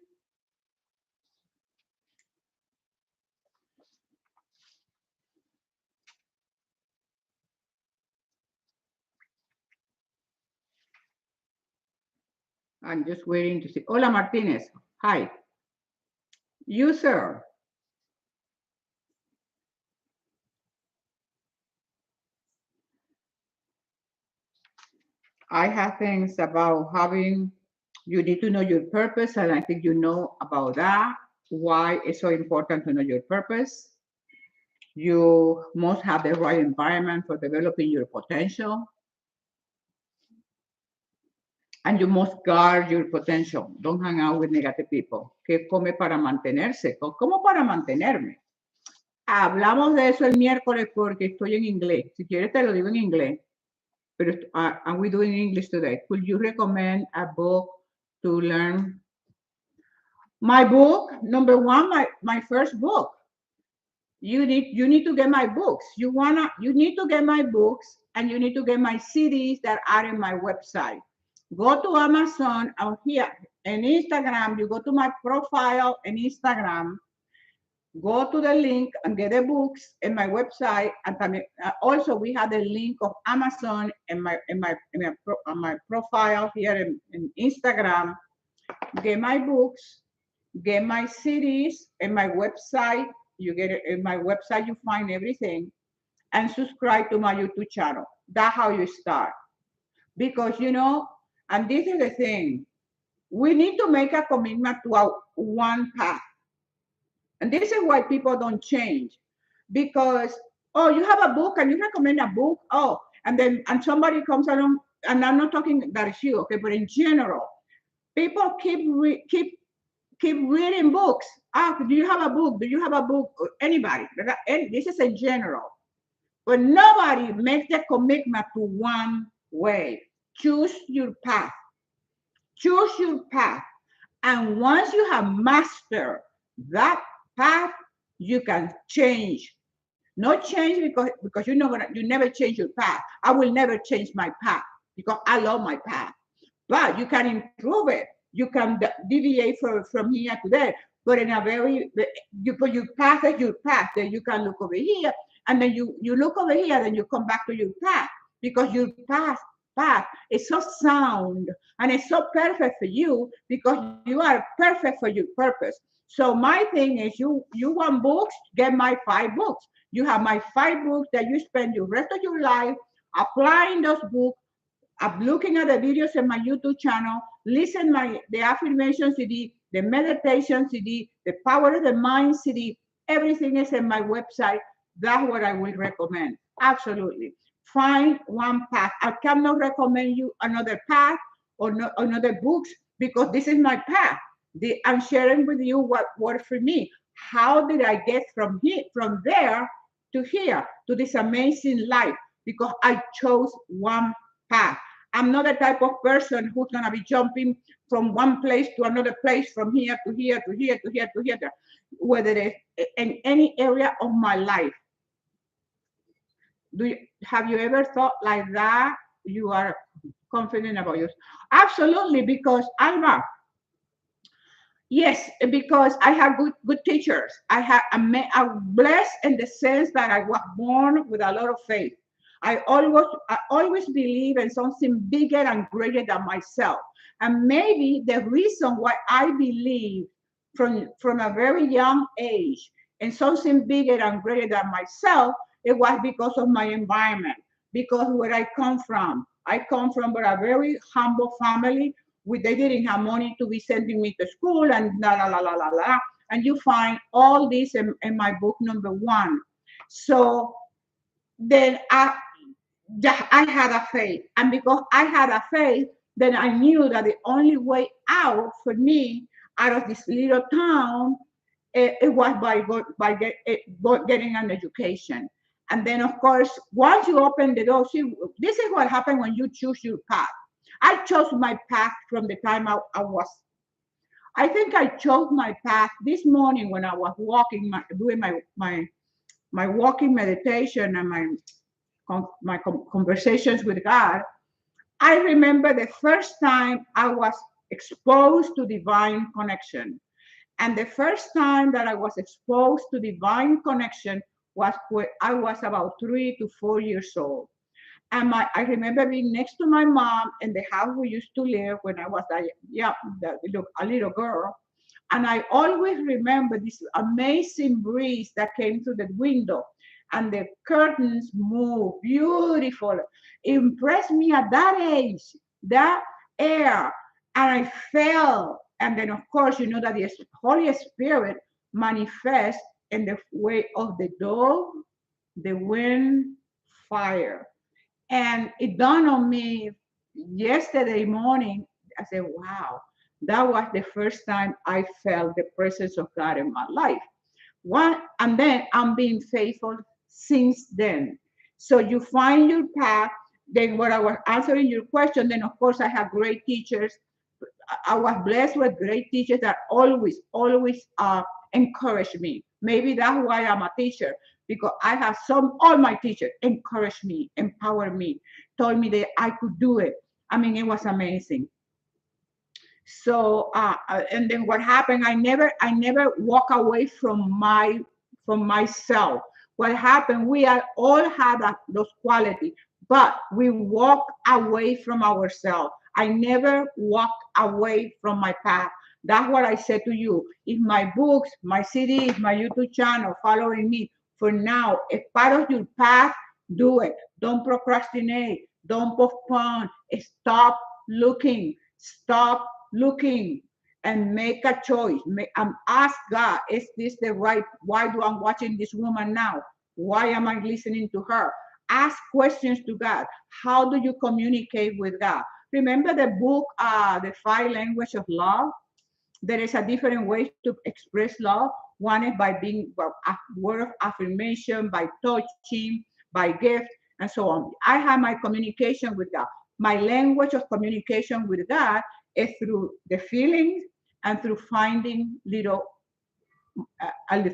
I'm just waiting to see. Hola, Martinez. Hi. You, sir. I have things about having, you need to know your purpose, and I think you know about that. Why it's so important to know your purpose. You must have the right environment for developing your potential, and you must guard your potential. Don't hang out with negative people. ¿Qué come para mantenerse? ¿Cómo para mantenerme? Hablamos de eso el miércoles porque estoy en inglés. Si quieres te lo digo en inglés. Pero are we doing English today? Could you recommend a book to learn? My book, number one, my first book. You need to get my books. You need to get my books and you need to get my CDs that are in my website. Go to Amazon out here and Instagram. You go to my profile in Instagram. Go to the link and get the books in my website. And also we have the link of Amazon on my profile here in Instagram. Get my books, get my CDs in my website. You get it in my website. You find everything, and subscribe to my YouTube channel. That's how you start. Because and this is the thing. We need to make a commitment to our one path. And this is why people don't change. Because, oh, you have a book and you recommend a book. Oh, and somebody comes along, and I'm not talking that is you, okay, but in general, people keep reading books. Do you have a book? Do you have a book? Anybody. And this is in general. But nobody makes the commitment to one way. Choose your path. Choose your path. And once you have mastered that path, you can change. Not change because you never change your path. I will never change my path because I love my path. But you can improve it. You can deviate from here to there. But in a very but your path is your path. Then you can look over here, and then you look over here, then you come back to your path because your path is so sound and it's so perfect for you because you are perfect for your purpose. So my thing is, you want books, get my 5 books. You have my 5 books that you spend the rest of your life applying those books. I'm looking at the videos in my YouTube channel, listen the affirmation CD, the meditation CD, the power of the mind CD. Everything is in my website. That's what I will recommend. Absolutely. Find one path. I cannot recommend you another path or another books because this is my path. I'm sharing with you what worked for me. How did I get from there to here, to this amazing life? Because I chose one path. I'm not the type of person who's gonna be jumping from one place to another place, from here to here to here to here to here, whether it's in any area of my life. Do you, have you ever thought like that? You are confident about yourself. Absolutely, because Alma, yes, because I have good teachers. I'm blessed in the sense that I was born with a lot of faith. I always believe in something bigger and greater than myself. And maybe the reason why I believe from a very young age in something bigger and greater than myself, it was because of my environment, because where I come from. I come from a very humble family. They didn't have money to be sending me to school and la la la la la la. And you find all this in my book number one. So then I had a faith. And because I had a faith, then I knew that the only way out for me out of this little town, it was by getting an education. And then, of course, once you open the door, see, this is what happened when you choose your path. I chose my path from the time I think I chose my path this morning when I was walking, doing my walking meditation and my conversations with God. I remember the first time I was exposed to divine connection. And the first time that I was exposed to divine connection was when I was about 3 to 4 years old. And I remember being next to my mom in the house we used to live when I was a little girl. And I always remember this amazing breeze that came through the window, and the curtains moved beautiful. It impressed me at that age, that air. And I felt, and then of course, you know that the Holy Spirit manifests in the way of the dove, the wind, fire. And it dawned on me yesterday morning. I said, wow, that was the first time I felt the presence of God in my life. One, and then I'm being faithful since then. So you find your path. Then, when I was answering your question, then of course I have great teachers. I was blessed with great teachers that always encourage me. Maybe that's why I'm a teacher, because I have all my teachers encouraged me, empowered me, told me that I could do it. I mean, it was amazing. So and then what happened, I never walk away from myself. What happened, we are all had those qualities, but we walk away from ourselves. I never walk away from my path. That's what I said to you. If my books, my CDs, my YouTube channel, following me for now, if part of your path, do it. Don't procrastinate, don't postpone. Stop looking, stop looking, and make a choice. Ask God, is this the right? Why do I'm watching this woman now? Why am I listening to her? Ask questions to God. How do you communicate with God? Remember the book, The Five Language of Love? There is a different way to express love. One is by being a word of affirmation, by touching, by gift, and so on. I have my communication with God. My language of communication with God is through the feelings and through finding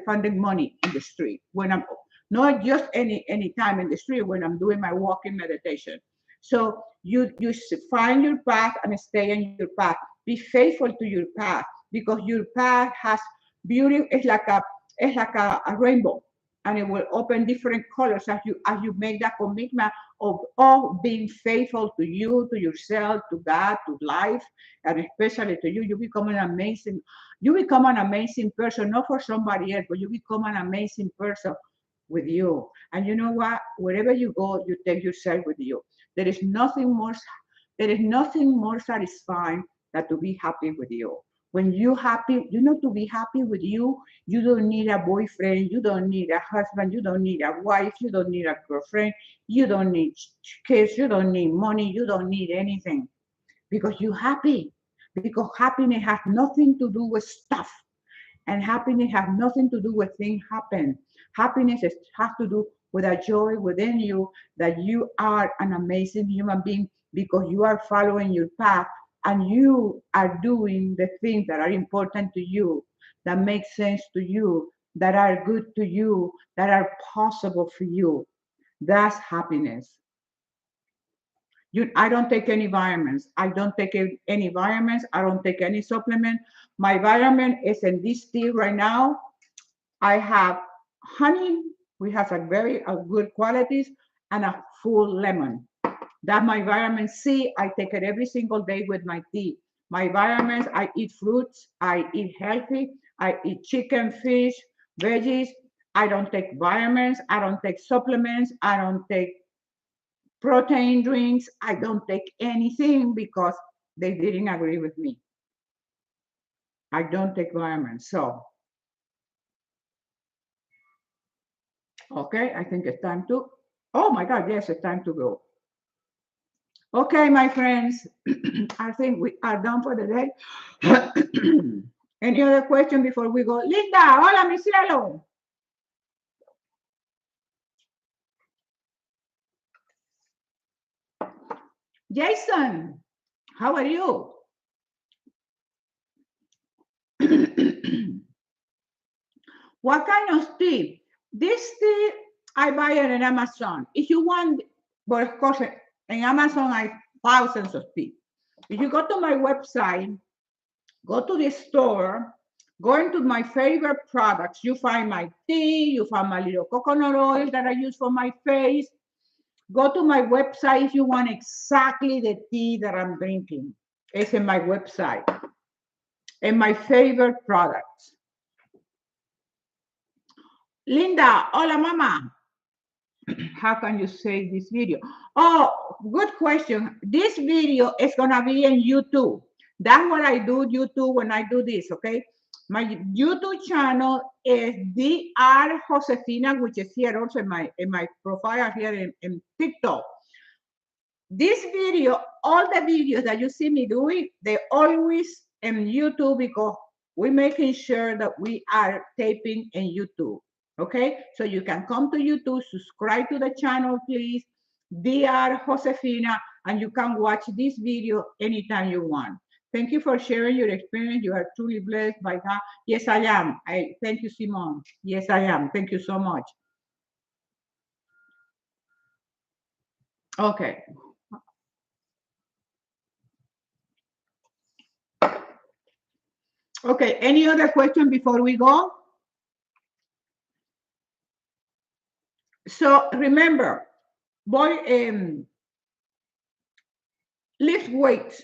finding money in the street when I'm not just any time in the street when I'm doing my walking meditation. So you find your path and stay in your path. Be faithful to your path, because your path has beauty. It's like a rainbow, and it will open different colors as you make that commitment of being faithful to you, to yourself, to God, to life, and especially to you. You become an amazing person, not for somebody else, but you become an amazing person with you. And you know what? Wherever you go, you take yourself with you. There is nothing more there is nothing more satisfying than to be happy with you. When you happy, to be happy with you don't need a boyfriend, you don't need a husband, you don't need a wife, you don't need a girlfriend, you don't need kids, you don't need money, you don't need anything, because you're happy. Because happiness has nothing to do with stuff, and happiness has nothing to do with things happen. Has to do with a joy within you, that you are an amazing human being because you are following your path and you are doing the things that are important to you, that make sense to you, that are good to you, that are possible for you. That's happiness. I don't take any vitamins. I don't take any vitamins. I don't take any supplement. My vitamin is in this tea right now. I have honey, which has a very good qualities, and a full lemon. That's my vitamin C. I take it every single day with my tea. My vitamins, I eat fruits. I eat healthy. I eat chicken, fish, veggies. I don't take vitamins. I don't take supplements. I don't take protein drinks. I don't take anything because they didn't agree with me. I don't take vitamins. So, okay, I think it's time to, oh my God, yes, it's time to go. Okay, my friends, I think we are done for the day. Any other question before we go? Linda, hola, mi cielo. Jason, how are you? What kind of tea? This tea, I buy it on Amazon. If you want, but of course, in Amazon, I thousands of tea. If you go to my website, go to the store, go into my favorite products. You find my tea, you find my little coconut oil that I use for my face. Go to my website if you want exactly the tea that I'm drinking. It's in my website. And my favorite products. Linda, hola mama. How can you save this video? Oh, good question. This video is gonna be in YouTube. That's what I do YouTube when I do this, okay? My YouTube channel is Dr. Josefina, which is here also in my profile here in TikTok. This video, all the videos that you see me doing, they always in YouTube because we're making sure that we are taping in YouTube. Okay, so you can come to YouTube, subscribe to the channel, please, Dr. Josefina, and you can watch this video anytime you want. Thank you for sharing your experience. You are truly blessed by God. Yes, I am. I thank you, Simone. Yes, I am. Thank you so much. Okay. Okay. Any other question before we go? So remember, boy, lift weights.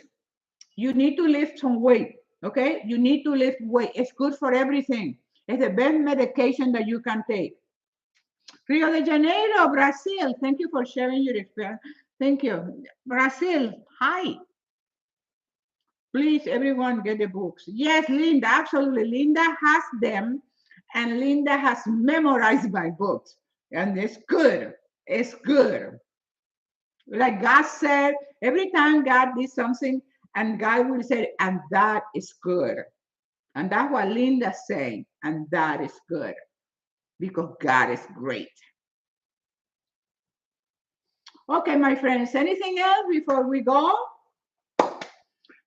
You need to lift some weight, okay? You need to lift weight. It's good for everything. It's the best medication that you can take. Rio de Janeiro, Brazil. Thank you for sharing your experience. Thank you. Brazil, hi. Please, everyone, get the books. Yes, Linda, absolutely. Linda has them, and Linda has memorized my books, and it's good. It's good. Like God said, every time God did something, and God will say, and that is good. And that's what Linda's saying, and that is good because God is great. Okay, my friends, anything else before we go?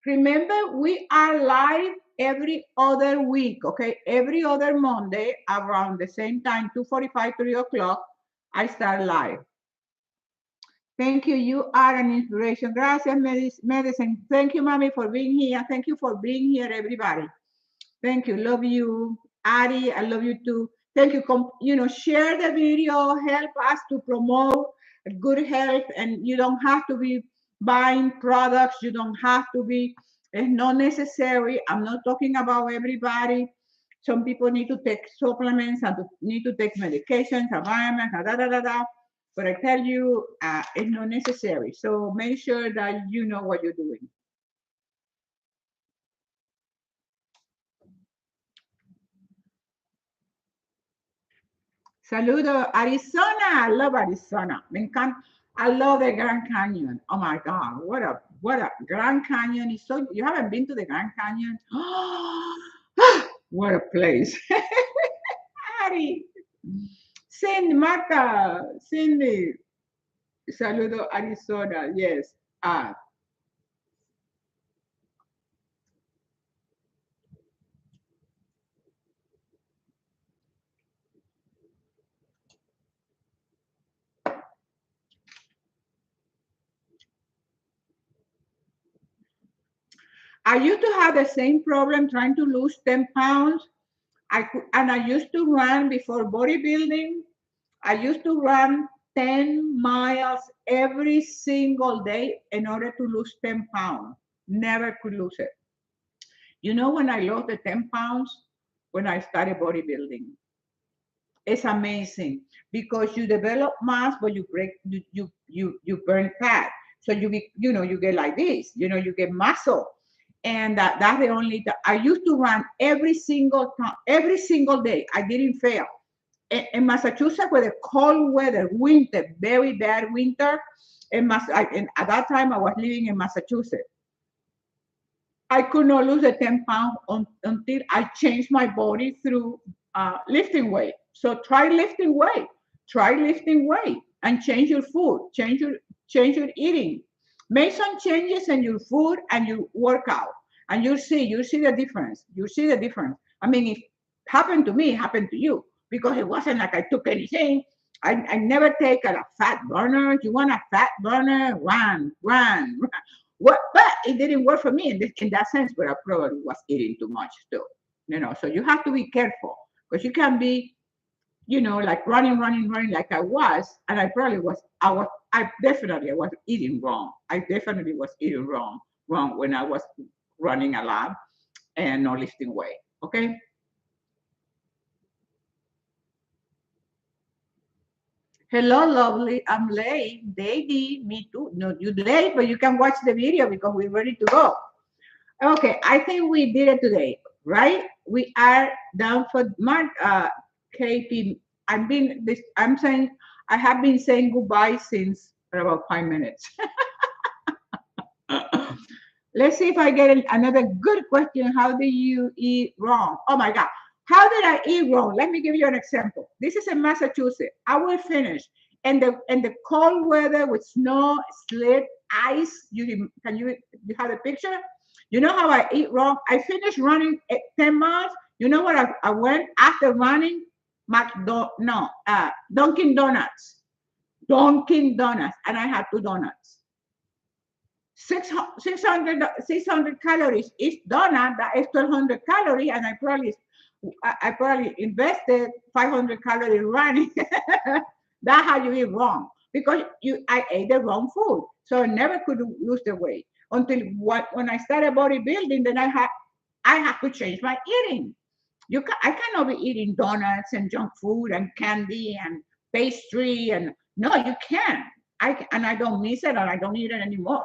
Remember, we are live every other week, okay? Every other Monday around the same time, 2:45, 3 o'clock, I start live. Thank you. You are an inspiration. Gracias, medicine. Thank you, mommy, for being here. Thank you for being here, everybody. Thank you. Love you. Ari, I love you too. Thank you. Share the video. Help us to promote good health. And you don't have to be buying products. You don't have to be, it's not necessary. I'm not talking about everybody. Some people need to take supplements and need to take medications, environments, da, da, da, da. But I tell you, it's not necessary. So make sure that you know what you're doing. Saludo, Arizona. I love Arizona. Me encanta. I love the Grand Canyon. Oh my God, what a Grand Canyon is so. You haven't been to the Grand Canyon? What a place. Ari, Cindy, Marta, Cindy. Saludo, Arizona. Yes. Uh, I used to have the same problem trying to lose 10 pounds. And I used to run before bodybuilding. I used to run 10 miles every single day in order to lose 10 pounds. Never could lose it. You know, when I lost the 10 pounds, when I started bodybuilding, it's amazing because you develop mass, but you break, you burn fat. So you get like this, you get muscle. And that's the only, I used to run every single time, every single day. I didn't fail. In Massachusetts, with the cold weather, winter, very bad winter, and at that time I was living in Massachusetts. I could not lose the 10 pounds until I changed my body through lifting weight. So try lifting weight. Try lifting weight and change your food. Change your eating. Make some changes in your food and your workout, and you see the difference. You see the difference. I mean, if happened to me, it happened to you because it wasn't like I took anything. I never take a fat burner. You want a fat burner? Run. What, but it didn't work for me in that sense, but I probably was eating too much too. So you have to be careful because you can be, like running like I was, and I definitely was eating wrong. I definitely was eating wrong when I was running a lot and not lifting weight. Okay. Hello, lovely. I'm late. Daisy, me too. No, you're late, but you can watch the video because we're ready to go. Okay, I think we did it today, right? We are done for Mark. KP. I'm saying I have been saying goodbye since for about 5 minutes. Let's see if I get another good question. How do you eat wrong? Oh my God. How did I eat wrong? Let me give you an example. This is in Massachusetts. I will finish. And the cold weather with snow, slid, ice. You have a picture? You know how I eat wrong? I finished running at 10 miles. You know what I went after running? Dunkin' Donuts. Dunkin' Donuts. And I had two donuts. 600 calories each donut. That is 1,200 calories, and I probably invested 500 calories running. That's how you eat wrong because I ate the wrong food, so I never could lose the weight until when I started bodybuilding. Then I had to change my eating. I cannot be eating donuts and junk food and candy and pastry and no, you can't. I don't miss it and I don't eat it anymore.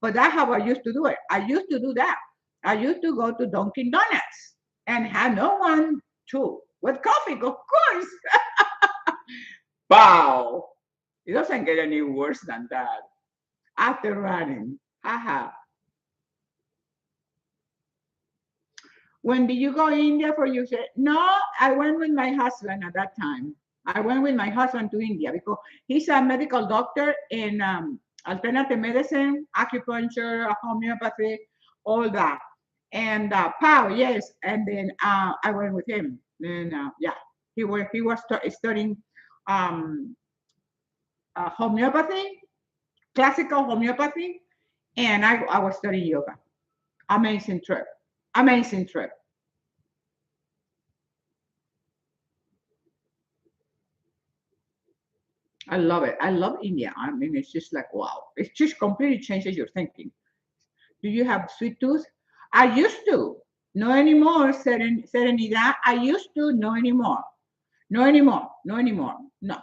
But that's how I used to do it. I used to do that. I used to go to Dunkin' Donuts and have no one too with coffee, of course. Wow. It doesn't get any worse than that. After running. Haha. When did you go to India for your trip? No, I went with my husband at that time. I went with my husband to India because he's a medical doctor in alternative medicine, acupuncture, homeopathy, all that. And power, yes. And then I went with him. And yeah, he was studying um, homeopathy, classical homeopathy, and I was studying yoga. Amazing trip. Amazing trip. I love it. I love India. I mean, it's just like wow. It just completely changes your thinking. Do you have sweet tooth? I used to. No anymore. Serenidad. I used to. No anymore. No anymore. No anymore. No.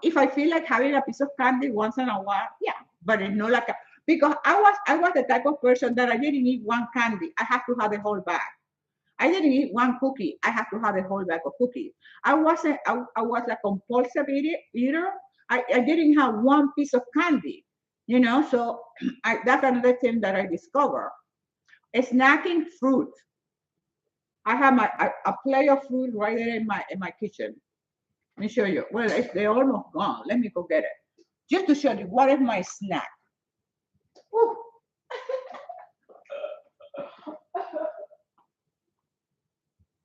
If I feel like having a piece of candy once in a while, yeah. But it's not like because I was the type of person that I didn't eat one candy. I have to have the whole bag. I didn't eat one cookie. I have to have a whole bag of cookies. I was a compulsive eater. I didn't have one piece of candy, so that's another thing that I discovered. Snacking fruit. I have a plate of fruit right there in my kitchen. Let me show you. Well, they're almost gone. Let me go get it. Just to show you what is my snack. Whew.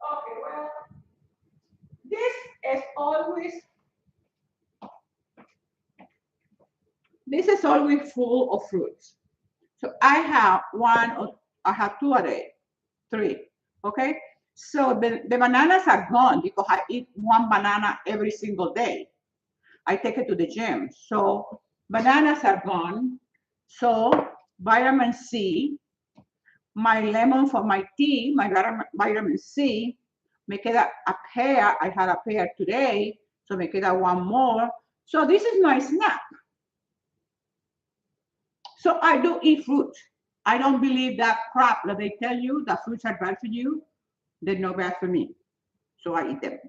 Okay, well, this is always this is always full of fruits. So I have I have two a day, three. Okay. So the bananas are gone because I eat one banana every single day. I take it to the gym. So bananas are gone. So vitamin C, my lemon for my tea, my vitamin C, me queda a pear. I had a pear today, so me queda one more. So this is my snack. So I do eat fruit. I don't believe that crap that they tell you that fruits are bad for you. They're not bad for me. So I eat them.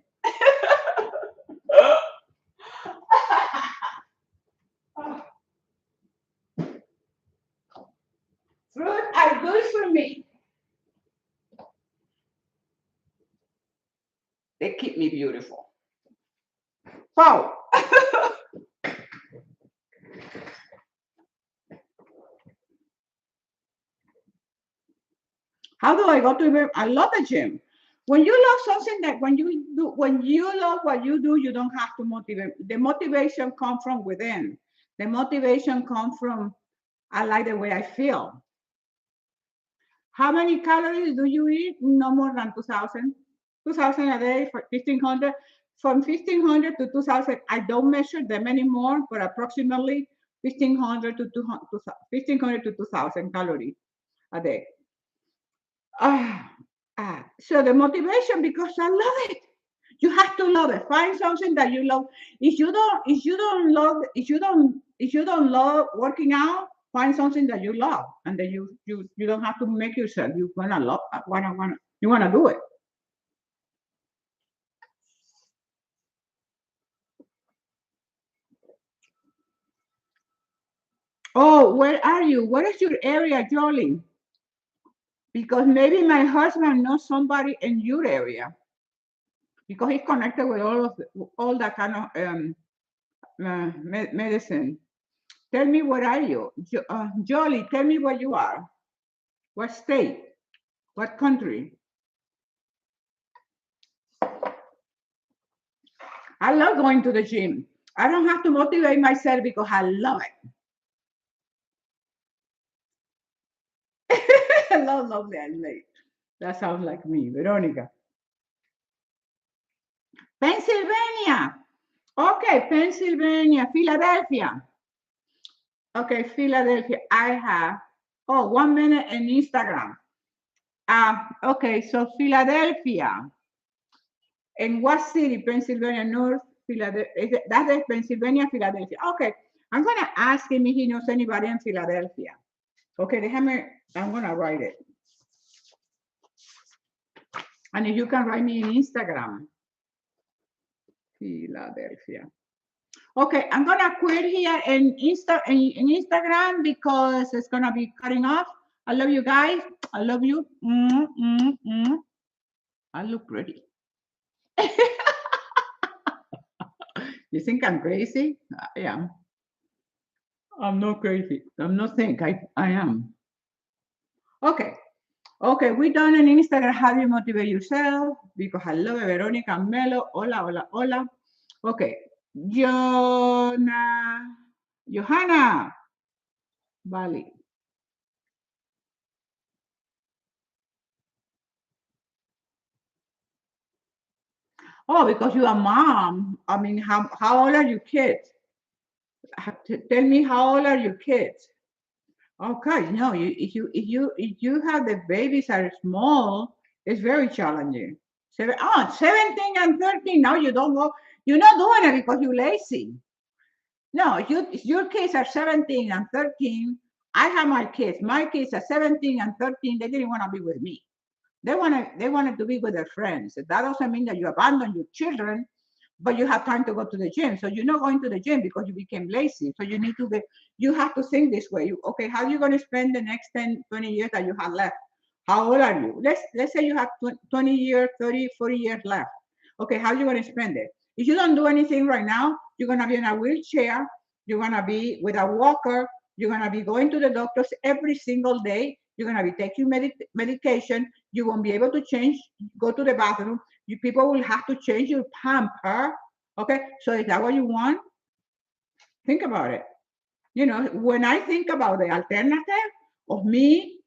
Fruit are good for me. They keep me beautiful. Wow. How do I go to the gym? I love the gym. When you love something that when you love what you do, you don't have to motivate. The motivation comes from within. The motivation comes from I like the way I feel. How many calories do you eat? No more than 2,000. 2,000 a day for 1,500. From 1,500 to 2,000, I don't measure them anymore, but approximately 1,500 to 200, 1,500 to 2,000 calories a day. Ah, so the motivation because I love it. You have to love it. Find something that you love. If you don't love working out, find something that you love, and then you don't have to make yourself. You wanna love, you wanna do it. Oh, where are you? What is your area, Jolie? Because maybe my husband knows somebody in your area because he's connected with all that kind of medicine. Tell me where are you, Jolie? Tell me where you are. What state? What country? I love going to the gym. I don't have to motivate myself because I love it. I love that late. That sounds like me, Veronica. Pennsylvania. Okay, Pennsylvania, Philadelphia. Okay, Philadelphia. I have, oh, 1 minute in Instagram. Okay, so Philadelphia. In what city? Pennsylvania, North Philadelphia. That is Pennsylvania, Philadelphia. Okay, I'm going to ask him if he knows anybody in Philadelphia. Okay, I'm going to write it. And if you can write me in Instagram, Philadelphia. Okay, I'm gonna quit here in Instagram because it's gonna be cutting off. I love you guys. I love you. I look pretty. You think I'm crazy? I am. I'm not crazy. I'm not think I am. Okay. Okay, we done in Instagram how you motivate yourself because I love it. Veronica Melo. Hola, hola, hola. Okay. Johanna. Vale. Oh, because you're a mom. I mean, how old are your kids? Tell me how old are your kids? Okay, no, if you have the babies are small, it's very challenging. 17 and 13. Now you don't go. You're not doing it because you're lazy. No, your kids are 17 and 13. I have my kids. My kids are 17 and 13. They didn't want to be with me. They wanted to be with their friends. That doesn't mean that you abandon your children, but you have time to go to the gym. So you're not going to the gym because you became lazy. So you have to think this way. Okay, how are you going to spend the next 10, 20 years that you have left? How old are you? Let's say you have 20 years, 30, 40 years left. Okay, how are you going to spend it? If you don't do anything right now, you're going to be in a wheelchair. You're going to be with a walker. You're going to be going to the doctors every single day. You're going to be taking medication. You won't be able to change, go to the bathroom. You people will have to change your pamper. Okay, so is that what you want? Think about it. When I think about the alternative of me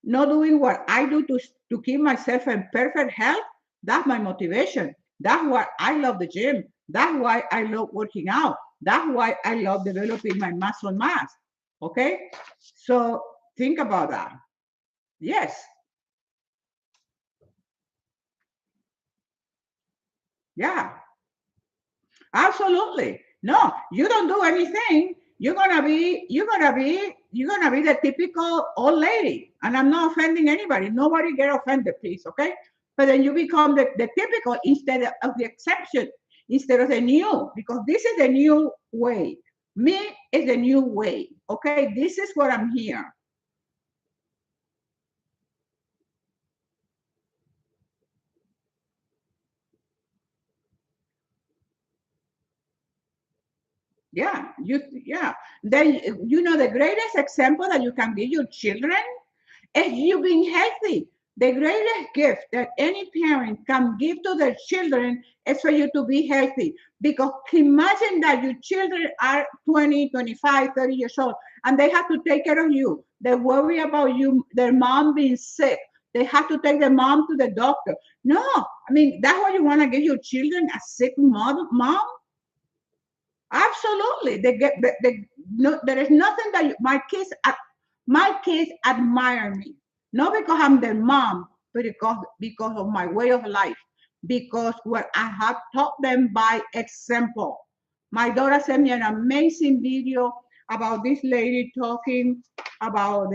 not doing what I do to keep myself in perfect health, that's my motivation. That's why I love the gym. That's why I love working out. That's why I love developing my muscle mass. Okay? So think about that. Yes. Yeah. Absolutely. No, you don't do anything. You're gonna be the typical old lady. And I'm not offending anybody. Nobody get offended, please, okay? But then you become the typical instead of the exception, instead of the new, because this is the new way. Me is the new way. Okay, this is what I'm here. Yeah. Then the greatest example that you can give your children is you being healthy. The greatest gift that any parent can give to their children is for you to be healthy. Because imagine that your children are 20, 25, 30 years old, and they have to take care of you. They worry about you, their mom being sick. They have to take their mom to the doctor. No, I mean, that's what you want to give your children, a sick mom? Absolutely. No, there is nothing that my kids admire me, not because I'm their mom, but because of my way of life, because what I have taught them by example. My daughter sent me an amazing video about this lady talking about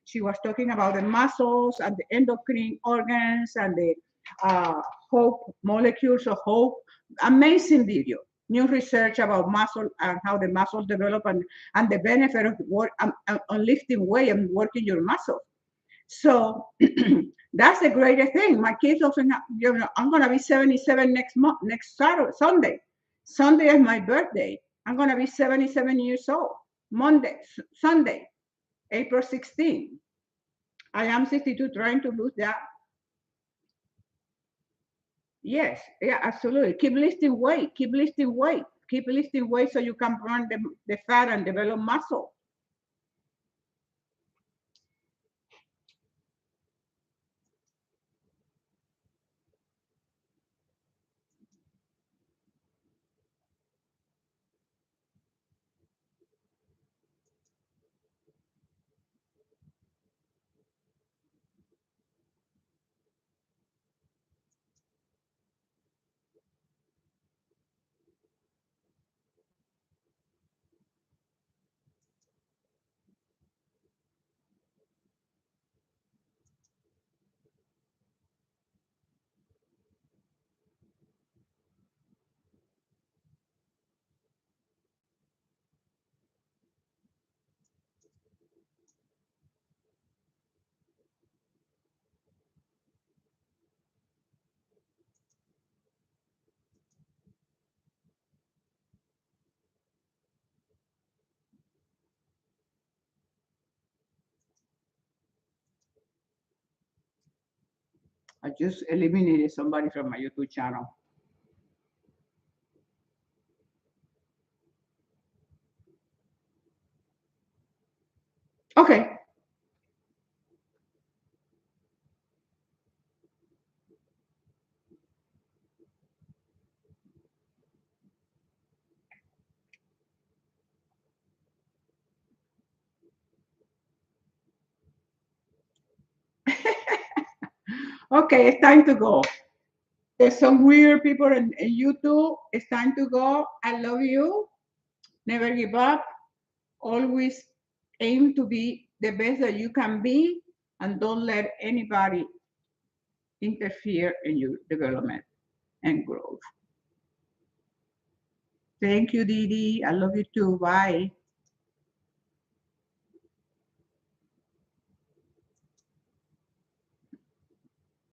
she was talking about the muscles and the endocrine organs and the hope molecules of hope. Amazing video, new research about muscle and how the muscles develop, and the benefit of work on lifting weight and working your muscles. So that's the greatest thing. My kids also, I'm gonna be 77 next month, next Saturday, Sunday. Sunday is my birthday. I'm gonna be 77 years old. Sunday, April 16. I am 62, trying to lose that. Yes, yeah, absolutely. Keep lifting weight, keep lifting weight so you can burn the fat and develop muscle. I just eliminated somebody from my YouTube channel. Okay. Okay, it's time to go. There's some weird people in YouTube. It's time to go. I love you. Never give up. Always aim to be the best that you can be, and don't let anybody interfere in your development and growth. Thank you, Didi. I love you too. Bye.